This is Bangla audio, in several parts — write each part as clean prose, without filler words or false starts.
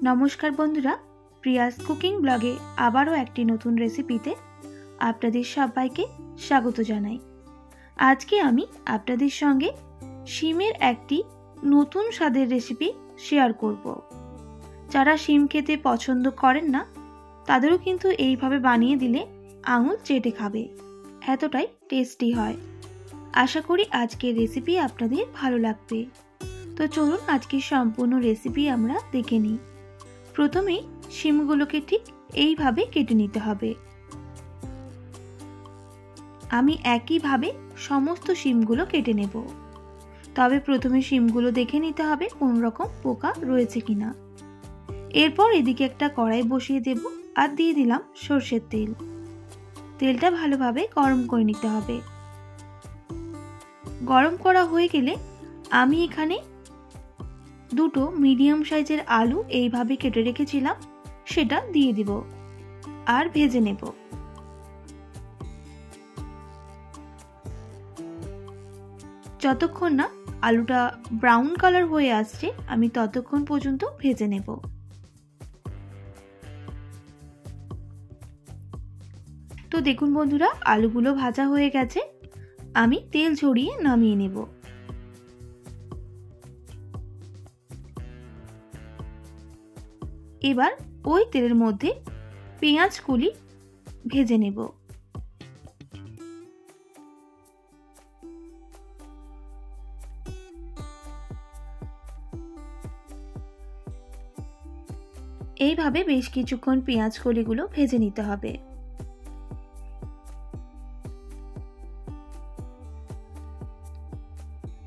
নমস্কার বন্ধুরা, প্রিয়াস কুকিং ব্লগে আবারও একটি নতুন রেসিপিতে আপনাদের সবাইকে স্বাগত জানাই। আজকে আমি আপনাদের সঙ্গে শিমের একটি নতুন স্বাদের রেসিপি শেয়ার করব। যারা শিম খেতে পছন্দ করেন না তাদেরও কিন্তু এইভাবে বানিয়ে দিলে আঙুল চেটে খাবে, এতটাই টেস্টি হয়। আশা করি আজকের রেসিপি আপনাদের ভালো লাগবে। তো চলুন আজকের সম্পূর্ণ রেসিপি আমরা দেখে নিই। প্রথমেই শিমগুলোকে ঠিক এইভাবে কেটে নিতে হবে। আমি একইভাবে সমস্ত শিমগুলো কেটে নেব, তবে প্রথমে শিমগুলো দেখে নিতে হবে কোন রকম পোকা রয়েছে কিনা। এরপর এদিকে একটা কড়াই বসিয়ে দেব আর দিয়ে দিলাম সরষের তেল। তেলটা ভালোভাবে গরম করে নিতে হবে। গরম করা হয়ে গেলে আমি এখানে দুটো মিডিয়াম সাইজের আলু এইভাবে কেটে রেখেছিলাম, সেটা দিয়ে দিব আর ভেজে নেব। যতক্ষণ না আলুটা ব্রাউন কালার হয়ে আসছে আমি ততক্ষণ পর্যন্ত ভেজে নেব। তো দেখুন বন্ধুরা, আলুগুলো ভাজা হয়ে গেছে, আমি তেল ঝরিয়ে নামিয়ে নেব। এবার ওই তেলের মধ্যে পেঁয়াজ কুলি ভেজে নেব। এইভাবে বেশ কিছুক্ষণ পেঁয়াজ কলিগুলো ভেজে নিতে হবে।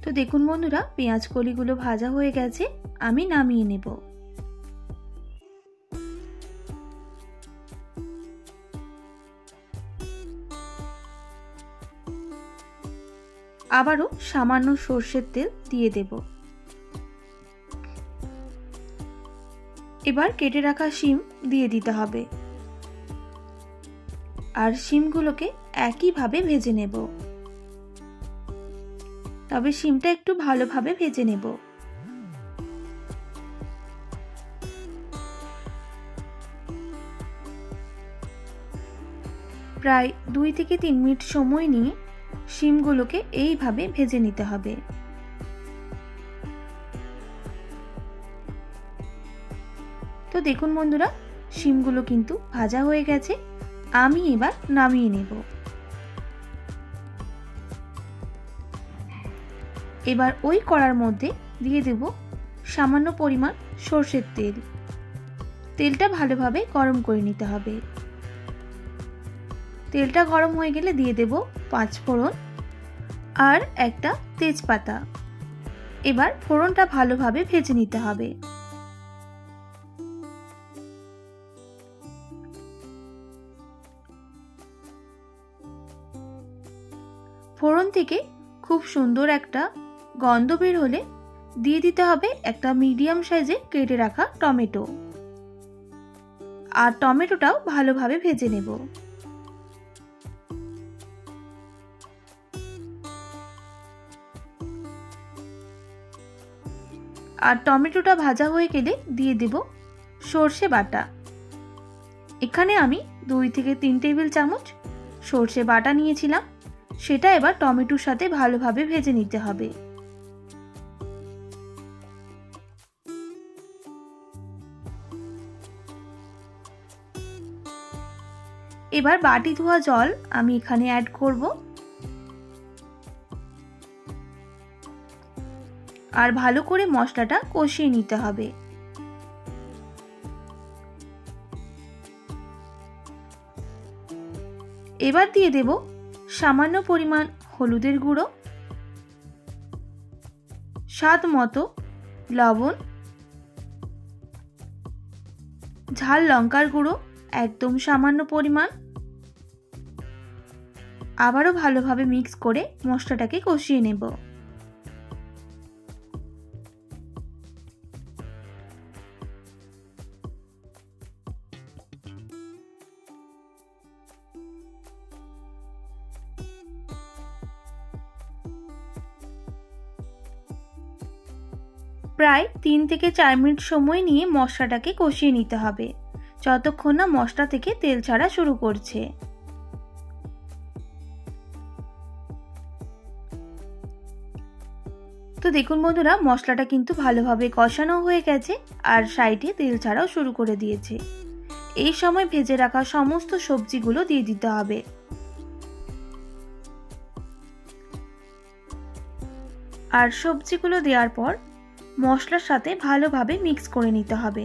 তো দেখুন বন্ধুরা, পেঁয়াজ কলিগুলো ভাজা হয়ে গেছে, আমি নামিয়ে নেব। আবারও সামান্য সরষের তেল দিয়ে দেব। এবার কেটে রাখা শিম দিয়ে দিতে হবে আর শিমগুলোকে একইভাবে ভেজে নেব, তবে শিমটা একটু ভালোভাবে ভেজে নেব। প্রায় 2 থেকে 3 মিনিট সময় নিয়ে শিমগুলোকে এইভাবে ভেজে নিতে হবে। তো দেখুন বন্ধুরা, শিমগুলো কিন্তু ভাজা হয়ে গেছে, আমি এবার নামিয়ে নেব। এবার ওই কড়ার মধ্যে দিয়ে দেব সামান্য পরিমাণ সরষের তেল। তেলটা ভালোভাবে গরম করে নিতে হবে। তেলটা গরম হয়ে গেলে দিয়ে দেব 5 ফোড়ন আর একটা তেজপাতা। এবার ফোড়নটা ভালোভাবে ভেজে নিতে হবে। ফোড়ন থেকে খুব সুন্দর একটা গন্ধ বের হলে দিয়ে দিতে হবে একটা মিডিয়াম সাইজে কেটে রাখা টমেটো, আর টমেটোটাও ভালোভাবে ভেজে নেব। আর টমেটোটা ভাজা হয়ে গেলে দিয়ে দেব সর্ষে বাটা। এখানে আমি 2 থেকে 3 টেবিল চামচ সর্ষে বাটা নিয়েছিলাম, সেটা এবার টমেটোর সাথে ভালোভাবে ভেজে নিতে হবে। এবার বাটি ধোয়া জল আমি এখানে অ্যাড করব আর ভালো করে মশলাটা কষিয়ে নিতে হবে। এবার দিয়ে দেব সামান্য পরিমাণ হলুদের গুঁড়ো, স্বাদ মতো লবণ, ঝাল লঙ্কার গুঁড়ো একদম সামান্য পরিমাণ। আবারও ভালোভাবে মিক্স করে মশলাটাকে কষিয়ে নেব। প্রায় 3 থেকে 4 মিনিট সময় নিয়ে মশলাটাকে কষিয়ে নিতে হবে, যতক্ষণ না মশলা থেকে তেল ছাড়া শুরু করছে। তো দেখুন বন্ধুরা, মশলাটা কিন্তু ভালোভাবে কষানো হয়ে গেছে আর সাইডে তেল ছাড়াও শুরু করে দিয়েছে। এই সময় ভেজে রাখা সমস্ত সবজিগুলো দিয়ে দিতে হবে। আর সবজিগুলো দেওয়ার পর মশলার সাথে ভালোভাবে মিক্স করে নিতে হবে।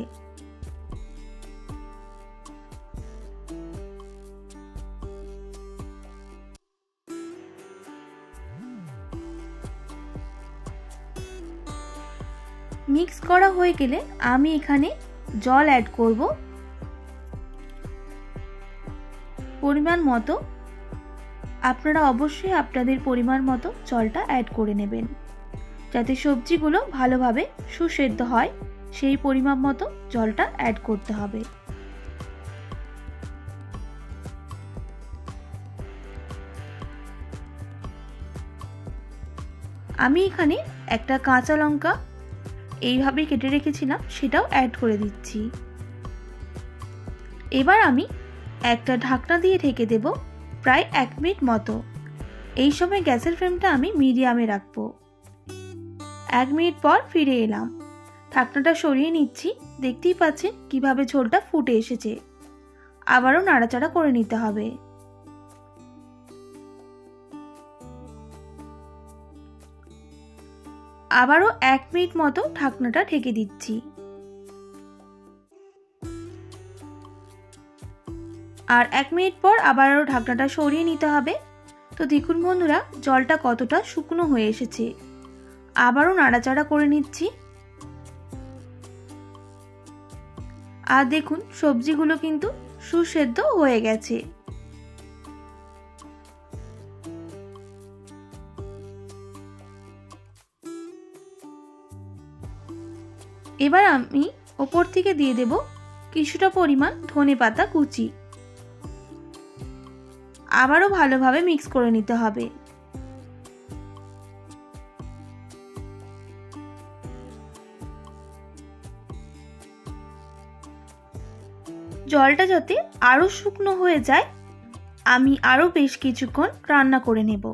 মিক্স করা হয়ে গেলে আমি এখানে জল অ্যাড করব পরিমাণ মতো। আপনারা অবশ্যই আপনাদের পরিমাণ মতো জলটা অ্যাড করে নেবেন, যাতে সবজিগুলো ভালোভাবে সুসেদ্ধ হয়। সেই পরিমাণ মতো জলটা অ্যাড করতে হবে। আমি এখানে একটা কাঁচা লঙ্কা এইভাবে কেটে রেখেছিলাম, সেটাও অ্যাড করে দিচ্ছি। এবার আমি একটা ঢাকনা দিয়ে ঢেকে দেব প্রায় 1 মিনিট মতো। এই সময় গ্যাসের ফ্লেমটা আমি মিডিয়ামে রাখবো। 1 মিনিট পর ফিরে এলাম। ঢাকনাটা সরিয়ে নিচ্ছি। দেখতেই পাচ্ছেন কিভাবে ঝোলটা ফুটে এসেছে। আবারও নাড়াচাড়া করে নিতে হবে। আবারও 1 মিনিট মতো ঢাকনাটা ঢেকে দিচ্ছি। আর 1 মিনিট পর আবারও ঢাকনাটা সরিয়ে নিতে হবে। তো দেখুন বন্ধুরা, জলটা কতটা শুকনো হয়ে এসেছে। আবারও নাড়াচাড়া করে নিচ্ছি। আর দেখুন সবজিগুলো কিন্তু সুসেদ্ধ হয়ে গেছে। এবার আমি ওপর থেকে দিয়ে দেব কিছুটা পরিমাণ ধনেপাতা কুচি। আবারও ভালোভাবে মিক্স করে নিতে হবে। জলটা যাতে আরো শুকনো হয়ে যায়, আমি আরো বেশ কিছুক্ষণ রান্না করে নেব।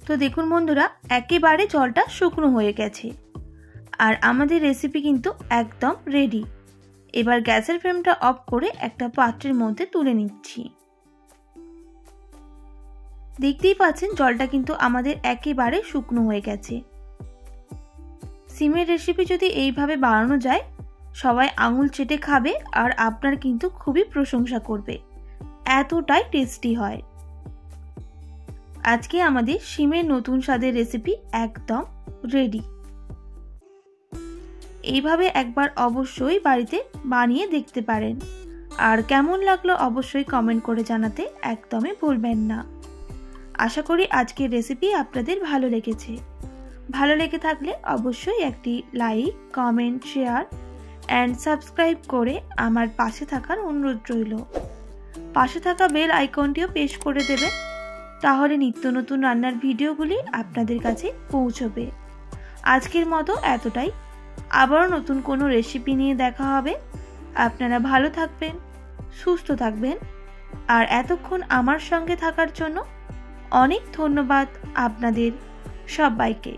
তো দেখুন বন্ধুরা, একেবারে জলটা শুকনো হয়ে গেছে আর আমাদের রেসিপি কিন্তু একদম রেডি। এবার গ্যাসের ফ্লেমটা অফ করে একটা পাত্রের মধ্যে তুলে নিচ্ছি। দেখতেই পাচ্ছেন জলটা কিন্তু আমাদের একেবারে শুকনো হয়ে গেছে। সিমের রেসিপি যদি এইভাবে বানানো যায়, সবাই আঙুল চেটে খাবে আর আপনার কিন্তু খুবই প্রশংসা করবে। এতটাই টেস্টি হয়। আজকে আমাদের শিমের নতুন স্বাদের রেসিপি একদম রেডি। এইভাবে একবার অবশ্যই বাড়িতে বানিয়ে দেখতে পারেন। আর কেমন লাগলো অবশ্যই কমেন্ট করে জানাতে একদমই ভুলবেন না। আশা করি আজকের রেসিপি আপনাদের ভালো লেগেছে। ভালো লেগে থাকলে অবশ্যই একটি like, comment, share and subscribe করে আমার পাশে থাকার অনুরোধ রইল। পাশে থাকা বেল আইকনটিও প্রেস করে দেবেন, তাহলে নিত্য নতুন রান্নার ভিডিওগুলি আপনাদের কাছে পৌঁছবে। আজকের মতো এতটাই। আবারও নতুন কোনো রেসিপি নিয়ে দেখা হবে। আপনারা ভালো থাকবেন, সুস্থ থাকবেন। আর এতক্ষণ আমার সঙ্গে থাকার জন্য অনেক ধন্যবাদ আপনাদের সবাইকে।